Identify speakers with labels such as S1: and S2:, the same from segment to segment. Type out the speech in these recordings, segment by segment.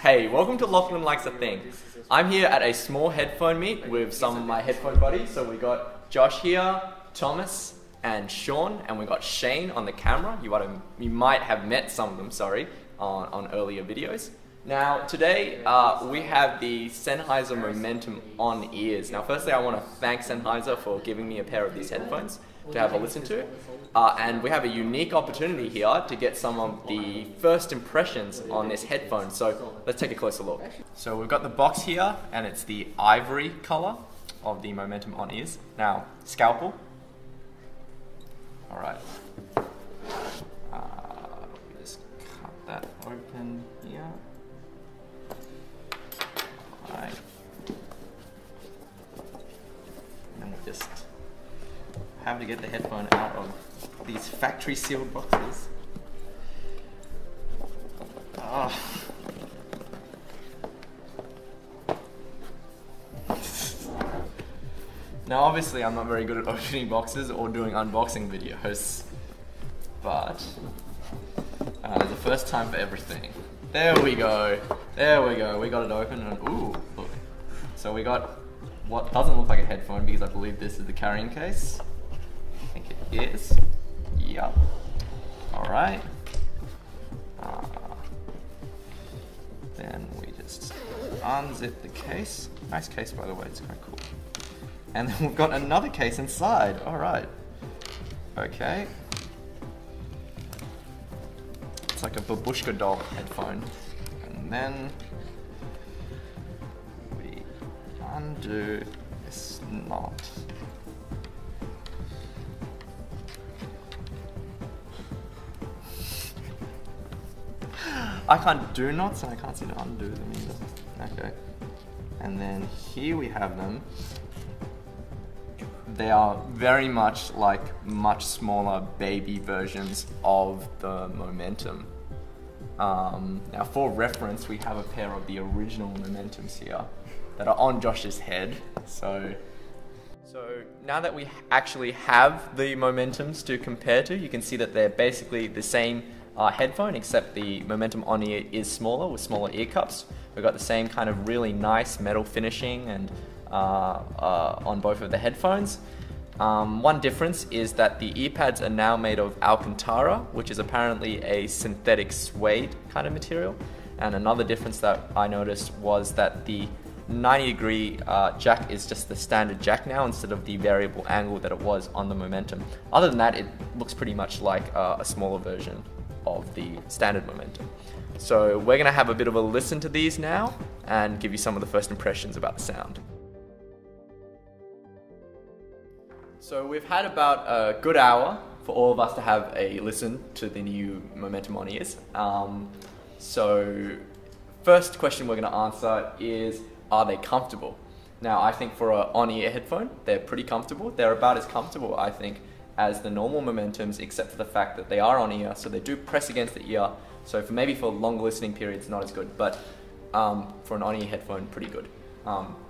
S1: Hey, welcome to Lachlan Likes a Thing. I'm here at a small headphone meet with some of my headphone buddies. So we got Josh here, Thomas, and Sean, and we got Shane on the camera. You might have met some of them, on earlier videos. Now, today we have the Sennheiser Momentum On-Ears. Now, firstly, I want to thank Sennheiser for giving me a pair of these headphones to have a listen to. And we have a unique opportunity here to get some of the first impressions on this headphone. So let's take a closer look. So we've got the box here, and it's the ivory color of the Momentum On-Ears. Now, scalpel. All right. Just cut that open here. All right. And then we'll just have to get the headphone out of these factory sealed boxes. Now obviously I'm not very good at opening boxes or doing unboxing videos, but there's a first time for everything. There we go, we got it open and ooh, look. So we got what doesn't look like a headphone because I believe this is the carrying case. I think it is. Yep. Alright. Then we just unzip the case. Nice case, by the way, it's quite cool. And then we've got another case inside. Alright. Okay. It's like a babushka doll headphone. And then we undo this knot. I can't do knots and I can't seem to undo them either. Okay. And then here we have them. They are very much like much smaller baby versions of the Momentum. Now for reference, we have a pair of the original Momentums here that are on Josh's head. So now that we actually have the Momentums to compare to, you can see that they're basically the same headphone, except the Momentum On-Ear is smaller with smaller ear cups. We've got the same kind of really nice metal finishing and on both of the headphones. One difference is that the ear pads are now made of Alcantara, which is apparently a synthetic suede kind of material. And another difference that I noticed was that the 90-degree jack is just the standard jack now instead of the variable angle that it was on the Momentum. Other than that, it looks pretty much like a smaller version of the standard Momentum. So we're gonna have a bit of a listen to these now and give you some of the first impressions about the sound. So we've had about a good hour for all of us to have a listen to the new Momentum On-Ears. So first question we're gonna answer is, are they comfortable? Now I think for an on-ear headphone, they're pretty comfortable. They're about as comfortable, I think, as the normal Momentums, except for the fact that they are on ear, so they do press against the ear. So maybe for longer listening periods, not as good, but for an on-ear headphone, pretty good.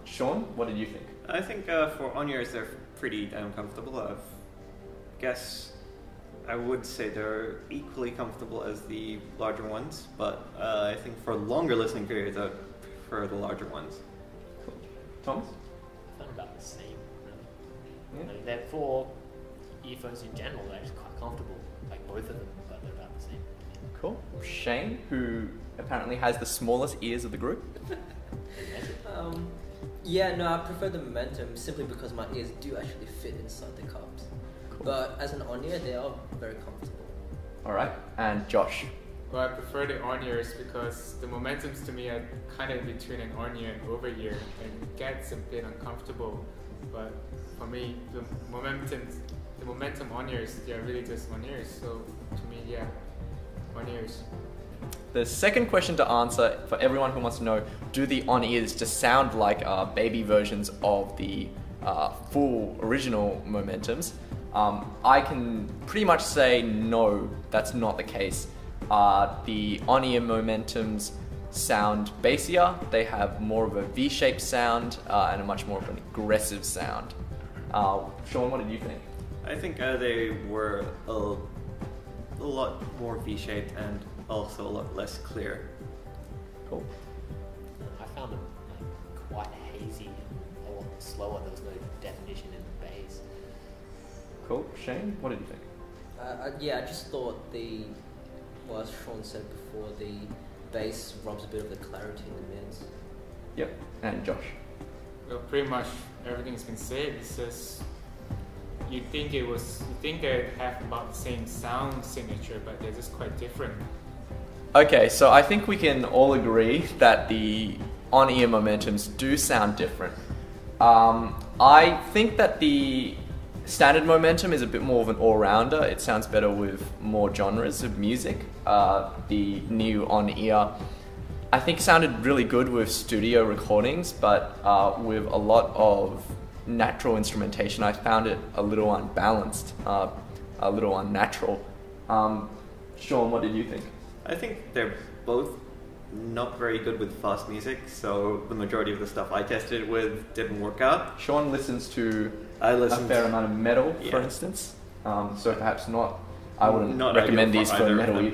S1: Sean, what did you think?
S2: I think for on-ears, they're pretty comfortable. I guess I would say they're equally comfortable as the larger ones, but I think for longer listening periods, I prefer the larger ones.
S1: Cool. Thomas?
S3: I found about the same, really.
S1: Yeah.
S3: I mean, they're for earphones in general, they're actually quite comfortable, like both of them, but they're about the same.
S1: Cool. Shane, who apparently has the smallest ears of the group.
S4: Yeah, no, I prefer the Momentum simply because my ears do actually fit inside the cups.
S1: Cool.
S4: But as an on-ear, they are very comfortable.
S1: Alright, and Josh?
S5: Well, I prefer the on-ears because the Momentums to me are kind of between an on-ear and over-ear and it gets a bit uncomfortable. But for me, the Momentum on-ears, they're really just on-ears. So to me, yeah, on-ears.
S1: The second question to answer for everyone who wants to know, do the on-ears just sound like baby versions of the full original Momentums? I can pretty much say no, that's not the case. The on-ear Momentums sound bassier, they have more of a V-shaped sound and a much more of an aggressive sound. Sean, what did you think?
S2: I think they were a lot more V-shaped and also a lot less clear.
S1: Cool.
S3: quite hazy and a lot slower. There was no definition in the bass.
S1: Cool. Shane, what did you think?
S4: Yeah, I just thought well, as Sean said before, the bass robs a bit of the clarity in the mids.
S1: Yep. And Josh?
S5: Well, pretty much everything's been said. It's just you think they have about the same sound signature, but they're just quite different.
S1: Okay, so I think we can all agree that the on-ear momentums do sound different. I think that the standard momentum is a bit more of an all-rounder. It sounds better with more genres of music. The new on-ear, I think, sounded really good with studio recordings, but with a lot of natural instrumentation, I found it a little unbalanced, a little unnatural. Sean, what did you think?
S2: I think they're both not very good with fast music, so the majority of the stuff I tested it with didn't work out.
S1: Sean listens to
S2: I
S1: a
S2: listened
S1: fair amount of metal, for
S2: Yeah.
S1: instance. So perhaps not. I wouldn't
S2: Not
S1: recommend
S2: ideal
S1: these
S2: for
S1: for
S2: either of
S1: metal
S2: them.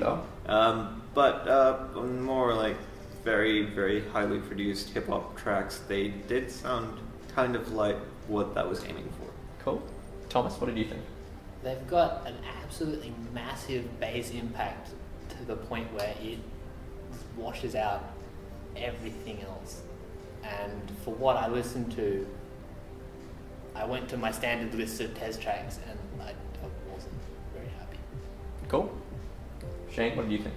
S1: either.
S2: But on more like very, very highly produced hip hop tracks, they did sound kind of like what that was aiming for.
S1: Cool. Thomas, what did you think?
S3: They've got an absolutely massive bass impact to the point where it washes out everything else. And for what I listened to, I went to my standard list of test tracks and I wasn't very happy.
S1: Cool. Shane, what do you think?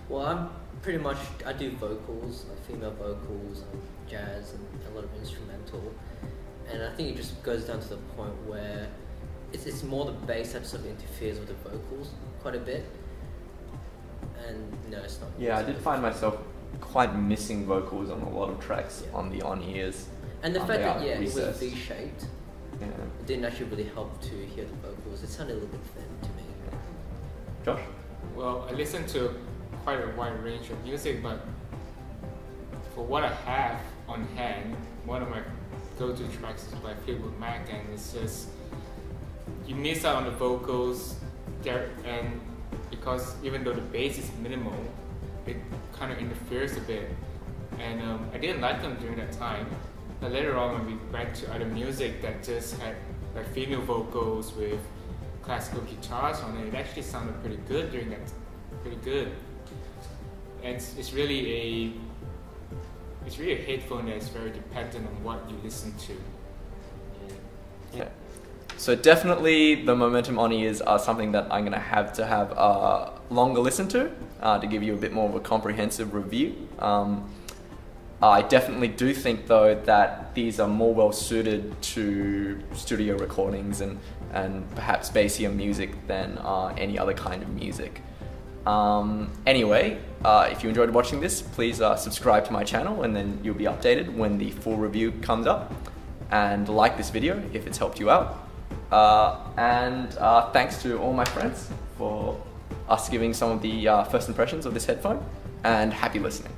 S4: Well, I do vocals, like female vocals, jazz, and a lot of instrumental. And I think it just goes down to the point where it's more the bass that sort of interferes with the vocals quite a bit. And no, it's not.
S1: Yeah, I did find myself quite missing vocals on a lot of tracks
S4: Yeah.
S1: on the on-ears.
S4: And the
S1: They
S4: fact that
S1: are
S4: it was
S1: recessed.
S4: V-shaped,
S1: Yeah.
S4: it didn't actually really help to hear the vocals. It sounded a little bit thin to me.
S1: Josh?
S5: Well, I listen to quite a wide range of music, but for what I have on hand, one of my go-to tracks is by Fleetwood Mac, and it's just you miss out on the vocals there, and because even though the bass is minimal, it kind of interferes a bit, and I didn't like them during that time. But later on, when we went to other music that just had like female vocals with classical guitars on it, it actually sounded pretty good during that. Pretty good, and it's really a headphone that's very dependent on what you listen to.
S1: Yeah. So definitely the momentum on-ears are something that I'm going to have a longer listen to give you a bit more of a comprehensive review. I definitely do think though that these are more well suited to studio recordings and perhaps bassier music than any other kind of music. Anyway, if you enjoyed watching this, please subscribe to my channel and then you'll be updated when the full review comes up. And like this video if it's helped you out. Thanks to all my friends for us giving some of the first impressions of this headphone, and happy listening.